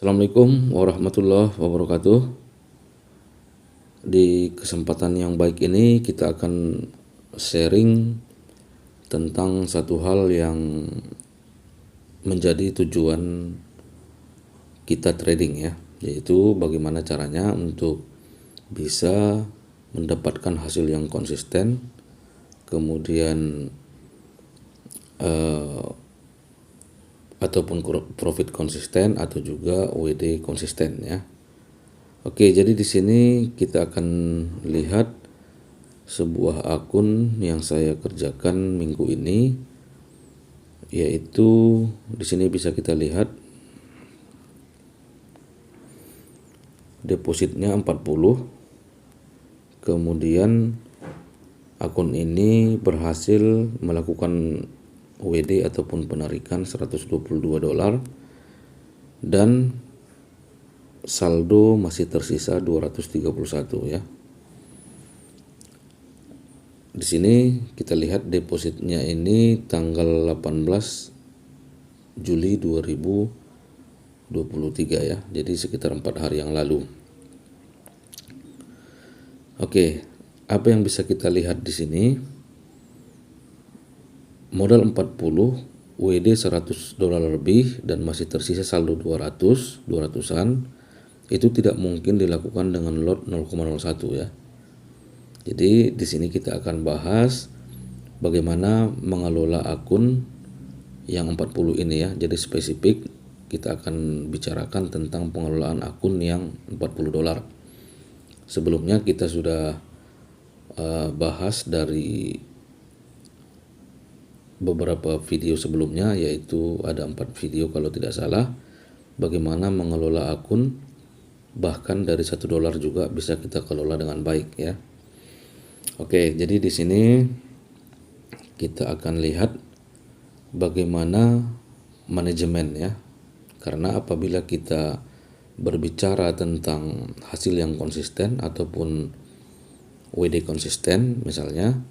Assalamualaikum warahmatullahi wabarakatuh. Di kesempatan yang baik ini kita akan sharing tentang satu hal yang menjadi tujuan kita trading ya, yaitu bagaimana caranya untuk bisa mendapatkan hasil yang konsisten, kemudian ataupun profit konsisten atau juga WD konsisten ya. Oke, jadi di sini kita akan lihat sebuah akun yang saya kerjakan minggu ini, yaitu di sini bisa kita lihat depositnya 40, kemudian akun ini berhasil melakukan WD ataupun penarikan $122 dan saldo masih tersisa 231 ya. Di sini kita lihat depositnya ini tanggal 18 Juli 2023 ya. Jadi sekitar 4 hari yang lalu. Oke, apa yang bisa kita lihat di sini? Modal 40, WD $100 lebih dan masih tersisa saldo 200-an. Itu tidak mungkin dilakukan dengan lot 0,01 ya. Jadi di sini kita akan bahas bagaimana mengelola akun yang 40 ini ya. Jadi spesifik kita akan bicarakan tentang pengelolaan akun yang $40. Sebelumnya kita sudah bahas dari beberapa video sebelumnya, yaitu ada 4 video kalau tidak salah, bagaimana mengelola akun bahkan dari $1 juga bisa kita kelola dengan baik ya. Oke, jadi di sini kita akan lihat bagaimana manajemen ya. Karena apabila kita berbicara tentang hasil yang konsisten ataupun WD konsisten misalnya,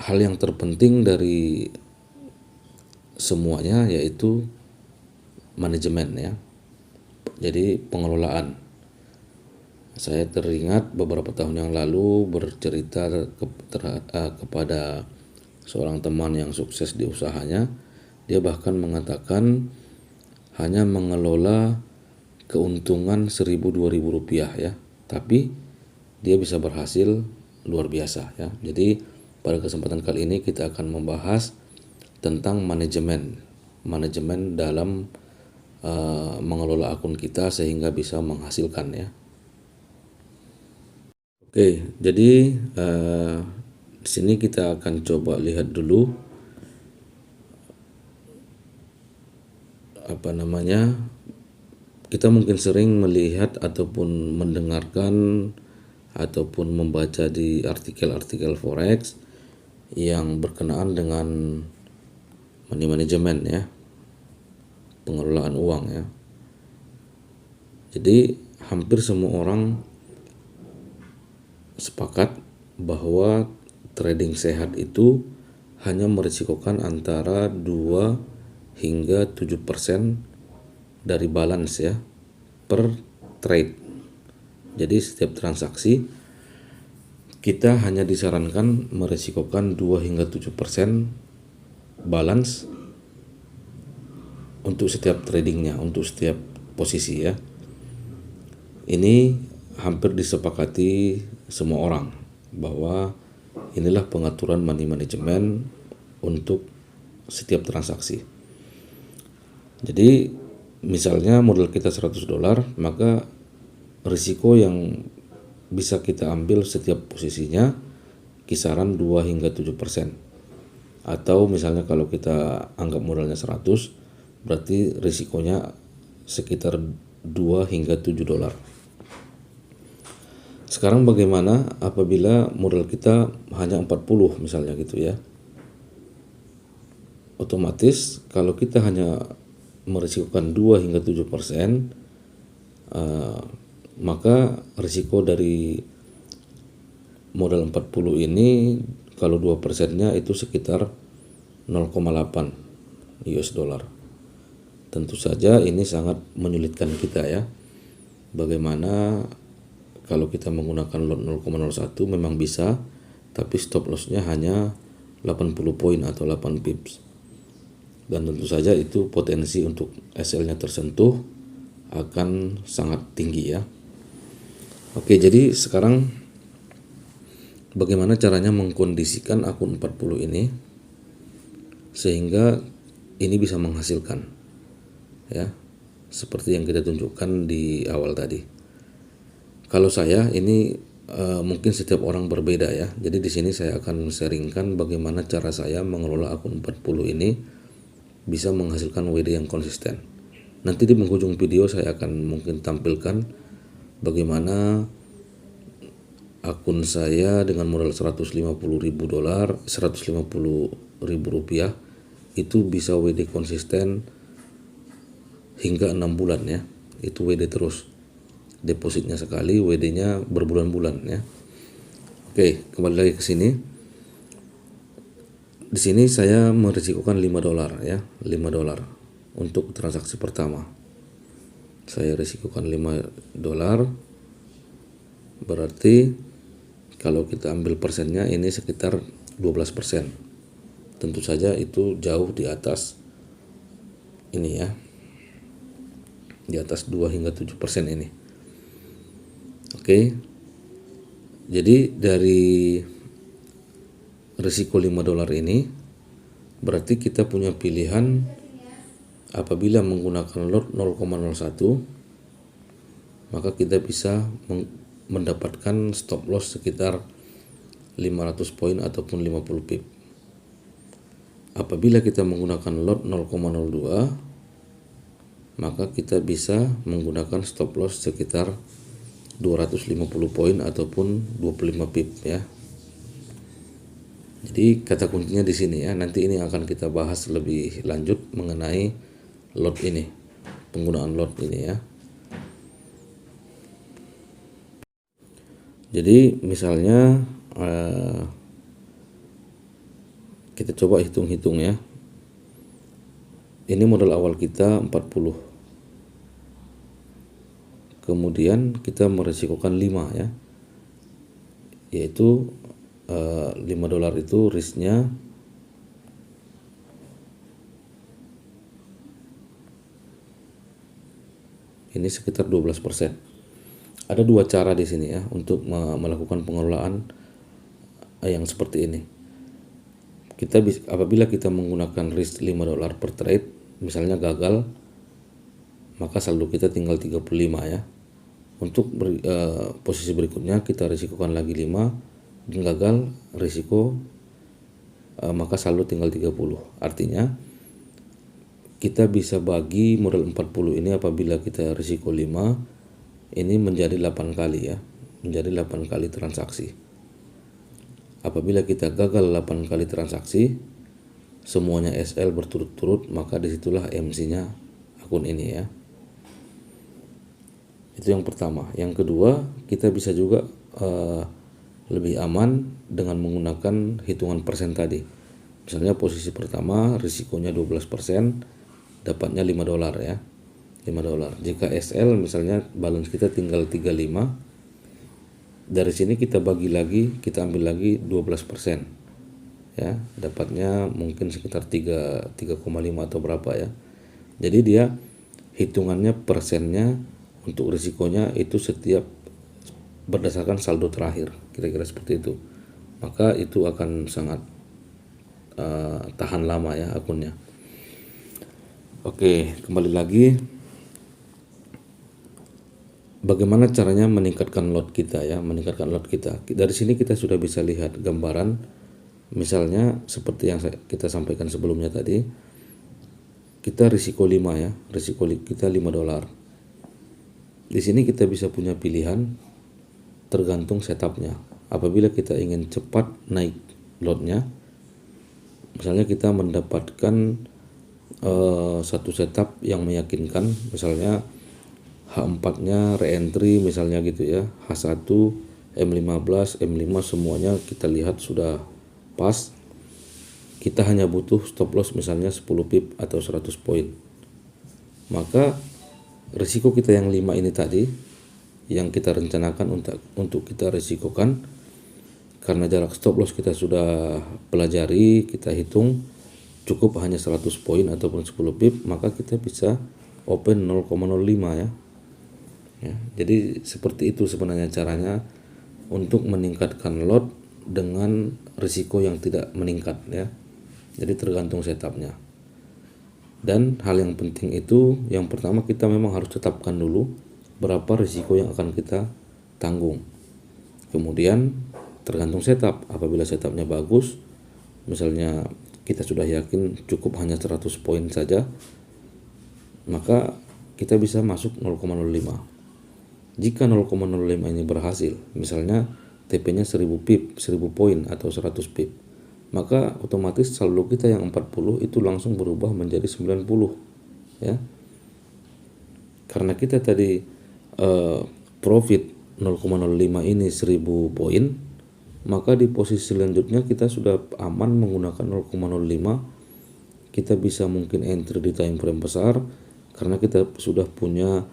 hal yang terpenting dari semuanya yaitu manajemen ya. Jadi pengelolaan. Saya teringat beberapa tahun yang lalu bercerita kepada seorang teman yang sukses di usahanya. Dia bahkan mengatakan hanya mengelola keuntungan $1.000-2.000 ya, tapi dia bisa berhasil luar biasa ya. Jadi pada kesempatan kali ini kita akan membahas tentang manajemen dalam mengelola akun kita sehingga bisa menghasilkan ya. Oke, jadi di sini kita akan coba lihat dulu kita mungkin sering melihat ataupun mendengarkan ataupun membaca di artikel-artikel forex yang berkenaan dengan money management ya, pengelolaan uang ya. Jadi hampir semua orang sepakat bahwa trading sehat itu hanya merisikokan antara 2 hingga 7% dari balance ya per trade. Jadi setiap transaksi kita hanya disarankan merisikokan 2 hingga 7% balance untuk setiap tradingnya, untuk setiap posisi ya. Ini hampir disepakati semua orang bahwa inilah pengaturan money management untuk setiap transaksi. Jadi misalnya modal kita $100, maka risiko yang bisa kita ambil setiap posisinya kisaran 2 hingga 7%. Atau misalnya kalau kita anggap modalnya 100, berarti risikonya sekitar 2 hingga $7. Sekarang bagaimana apabila modal kita hanya 40 misalnya gitu ya. Otomatis kalau kita hanya merisikokan 2 hingga 7%, maka risiko dari modal 40 ini kalau 2%-nya itu sekitar 0,8 US dollar. Tentu saja ini sangat menyulitkan kita ya. Bagaimana kalau kita menggunakan lot 0,01 memang bisa, tapi stop lossnya hanya 80 poin atau 8 pips. Dan tentu saja itu potensi untuk SL-nya tersentuh akan sangat tinggi ya. Oke, jadi sekarang bagaimana caranya mengkondisikan akun 40 ini sehingga ini bisa menghasilkan ya, seperti yang kita tunjukkan di awal tadi. Kalau saya ini mungkin setiap orang berbeda ya. Jadi di sini saya akan sharingkan bagaimana cara saya mengelola akun 40 ini bisa menghasilkan WD yang konsisten. Nanti di penghujung video saya akan mungkin tampilkan bagaimana akun saya dengan modal 150.000 dolar, 150.000 rupiah itu bisa WD konsisten hingga 6 bulan ya. Itu WD terus. Depositnya sekali, WD-nya berbulan-bulan ya. Oke, kembali lagi ke sini. Di sini saya merisikokan 5 dolar ya, 5 dolar untuk transaksi pertama. Saya risikokan 5 dolar. Berarti kalau kita ambil persennya ini sekitar 12%. Tentu saja itu jauh di atas ini ya. Di atas 2 hingga 7% ini. Oke. Jadi dari risiko 5 dolar ini berarti kita punya pilihan apabila menggunakan lot 0,01 maka kita bisa mendapatkan stop loss sekitar 500 poin ataupun 50 pip. Apabila kita menggunakan lot 0,02 maka kita bisa menggunakan stop loss sekitar 250 poin ataupun 25 pip ya. Jadi kata kuncinya di sini ya. Nanti ini akan kita bahas lebih lanjut mengenai lot ini, penggunaan lot ini ya. Jadi misalnya kita coba hitung-hitung ya. Ini modal awal kita 40. Kemudian kita meresikokan 5 ya. Yaitu 5 dolar itu risknya ini sekitar 12%. Ada dua cara di sini ya untuk melakukan pengelolaan yang seperti ini. Apabila kita menggunakan risk 5 dolar per trade, misalnya gagal, maka saldo kita tinggal 35 ya. Untuk posisi berikutnya kita risikokan lagi 5, gagal risiko maka saldo tinggal 30. Artinya kita bisa bagi modal 40 ini apabila kita risiko 5 ini menjadi 8 kali ya, menjadi 8 kali transaksi. Apabila kita gagal 8 kali transaksi semuanya SL berturut-turut, maka disitulah MC-nya akun ini ya. Itu yang pertama. Yang kedua, kita bisa juga lebih aman dengan menggunakan hitungan persen tadi. Misalnya posisi pertama risikonya 12%, dapatnya 5 dolar ya. 5 dolar. Jika SL misalnya balance kita tinggal 35, dari sini kita bagi lagi, kita ambil lagi 12%. Ya, dapatnya mungkin sekitar 3,5 atau berapa ya. Jadi dia hitungannya persennya untuk risikonya itu setiap berdasarkan saldo terakhir, kira-kira seperti itu. Maka itu akan sangat tahan lama ya akunnya. Oke, kembali lagi. Bagaimana caranya meningkatkan lot kita ya, meningkatkan lot kita. Dari sini kita sudah bisa lihat gambaran, misalnya seperti yang kita sampaikan sebelumnya tadi, kita risiko 5 ya, risiko kita 5 dolar. Di sini kita bisa punya pilihan tergantung setupnya. Apabila kita ingin cepat naik lotnya, misalnya kita mendapatkan satu setup yang meyakinkan, misalnya H4-nya re-entry misalnya gitu ya, H1, M15, M5 semuanya kita lihat sudah pas. Kita hanya butuh stop loss misalnya 10 pip atau 100 poin. maka risiko kita yang 5 ini tadi yang kita rencanakan untuk kita risikokan, karena jarak stop loss kita sudah pelajari, kita hitung cukup hanya 100 poin ataupun 10 pip, maka kita bisa open 0,05 ya. Jadi seperti itu sebenarnya caranya untuk meningkatkan lot dengan risiko yang tidak meningkat ya. Jadi tergantung setupnya. Dan hal yang penting itu, yang pertama kita memang harus tetapkan dulu berapa risiko yang akan kita tanggung. Kemudian tergantung setup, apabila setupnya bagus, misalnya kita sudah yakin cukup hanya 100 poin saja, maka kita bisa masuk 0,05. Jika 0,05 ini berhasil, misalnya TP-nya 1000 pip, 1000 poin atau 100 pip, maka otomatis saldo kita yang 40 itu langsung berubah menjadi 90 ya. Karena kita tadi profit 0,05 ini 1000 poin, maka di posisi selanjutnya kita sudah aman menggunakan 0,05. Kita bisa mungkin entry di time frame besar karena kita sudah punya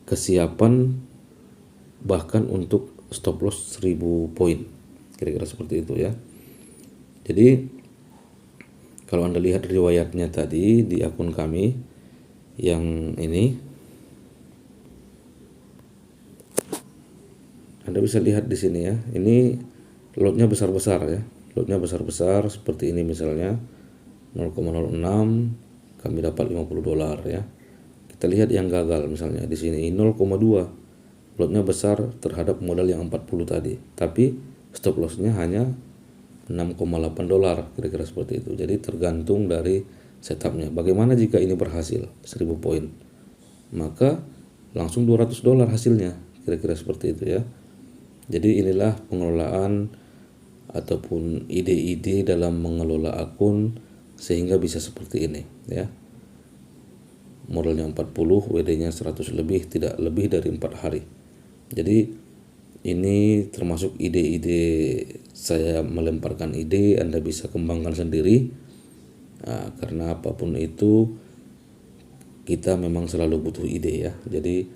kesiapan bahkan untuk stop loss 1000 poin, kira-kira seperti itu ya. Jadi kalau Anda lihat riwayatnya tadi di akun kami yang ini, Anda bisa lihat di sini ya, ini lotnya besar-besar ya, lotnya besar-besar seperti ini misalnya 0,06 kami dapat 50 dolar ya. Kita lihat yang gagal misalnya di sini 0,2, lotnya besar terhadap modal yang 40 tadi, tapi stop lossnya hanya 6,8 dolar, kira-kira seperti itu. Jadi tergantung dari setupnya. Bagaimana jika ini berhasil 1000 poin, maka langsung 200 dolar hasilnya, kira-kira seperti itu ya. Jadi inilah pengelolaan ataupun ide-ide dalam mengelola akun sehingga bisa seperti ini ya. Modalnya 40, WD-nya 100 lebih, tidak lebih dari 4 hari. Jadi ini termasuk ide-ide saya melemparkan ide, Anda bisa kembangkan sendiri. Nah, karena apapun itu kita memang selalu butuh ide ya. Jadi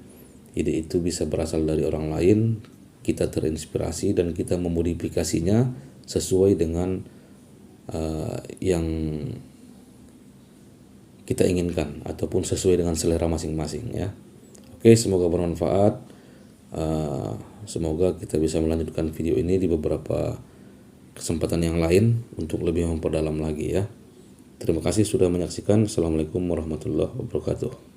ide itu bisa berasal dari orang lain, kita terinspirasi dan kita memodifikasinya sesuai dengan yang kita inginkan ataupun sesuai dengan selera masing-masing ya. Oke, semoga bermanfaat. Semoga kita bisa melanjutkan video ini di beberapa kesempatan yang lain untuk lebih memperdalam lagi ya. Terima kasih sudah menyaksikan. Assalamualaikum warahmatullahi wabarakatuh.